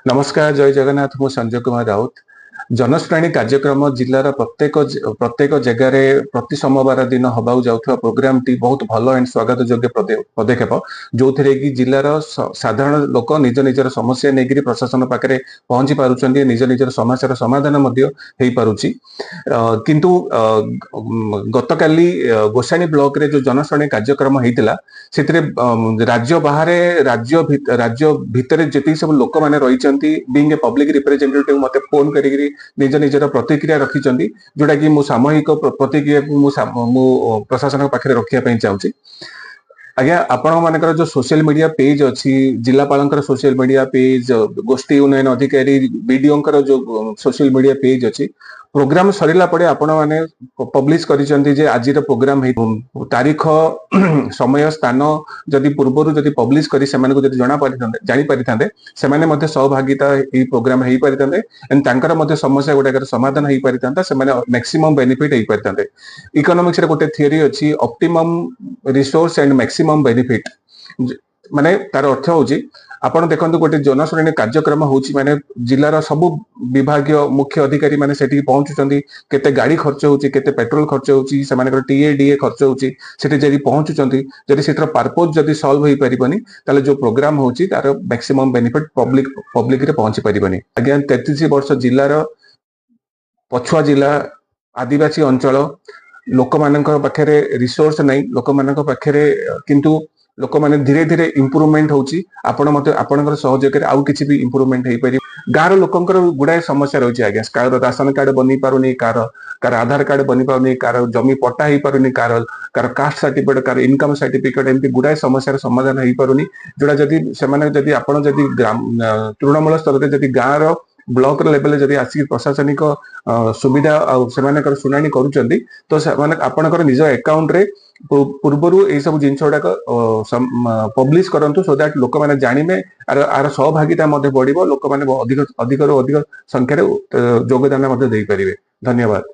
नमस्कार जय जगन्नाथ मु संजय कुमार राउत जनश्रेणी कार्यक्रम जिलार प्रत्येक जगार प्रति सोमवार दिन हवा जाऊा प्रोग्राम टी बहुत भल एंड स्वागत योग्य पदक्षेप जो थे कि जिलार साधारण लोक निज निजर समस्या नहीं प्रशासन पाखे पहुंची पार्टी निज निजर समस्यार समाधान हो पारुची किंतु गतकाली गोसाणी ब्लॉक रे जो जनश्रेणी कार्यक्रम होता से राज्य बाहर राज्य भितर जी सब लोक मैंने रही बीइंग ए पब्लिक रिप्रेजेंटेटिव मते फोन करी निज निजर प्रतिक्रिया रखिंट जोटा कि सामूहिक प्रतिक्रिया को प्रशासन पाखे रखापी चाहूँगी। आज्ञा आपण मानकर जो सोशल मीडिया पेज अच्छी जिलापाल सोशल मीडिया पेज गोष्ठी उन्नयन अधिकारी बीडीओ जो सोशल मीडिया पेज अच्छी प्रोग्राम सरला पड़े आपण मैंने पब्लिश करिसेंती आज प्रोग्राम तारीख समय स्थान जदि पूर्वर जदि पब्लिश करी से जानी पारि से सहभागिता प्रोग्राम हो पारि एंड तांकर समस्या गुड़ाक समाधान हो पारि से मैक्सिमम बेनिफिट हो पारि। इकोनॉमिक्स रे गोटे थियरी अच्छी optimum resource and maximum benefit माने तार अर्थ होची आपण देखंतु गोटे जनश्रेणी कार्यक्रम होची माने जिलार सबु विभागीय मुख्य अधिकारी माने सेठी पहुंचुचंदी केते गाड़ी खर्च होची केते पेट्रोल खर्च होची से माने टीएडीए खर्च होची सेठी जदी पहुंचुचंदी जदी सेटर पर्पस जदी सॉल्व होई परिबनी ताले जो प्रोग्राम होची तार मैक्सिमम बेनिफिट पब्लिक रे पहुंची परिबनी। अगेन 33 वर्ष जिलार पछुआ जिला आदिवासी अंचल लोक मानक पाखे रिसोर्स नहीं लोक मानक पाखे किंतु लोक मैंने धीरे धीरे इम्प्रूवमेंट होची आपण मते आपणकर सहयोग आउ किछि भी इम्प्रूवमेंट हो पारि। गाँव लोकंकर गुड़ाए समस्या रही है आज्ञा कार राशन कार्ड बनी पारुनी कार आधार कार्ड बनी पारुनी कार जमी पट्टा हो पारुनी कार कास्ट सर्टिफिकेट कार इनकम सर्टिफिकेट एमती गुड़ाए समस्या समाधान हो पारुनी जोड़ा जदि से आपण जदि तृणमूल स्तर में जदि गाँव ब्लॉक लेवल जदि आसिक प्रशासनिक सुविधा से शुणाणी करुँच तो आपणकर निज अकाउंट रे पूर्वर यही सब जिन गुड़ाक पब्लिश करंतु सो दैट लोक मैंने जानवे आर सहभागिता बढ़ लोक मैंने अधिक अधिक संख्यार योगदान दे पारे। धन्यवाद।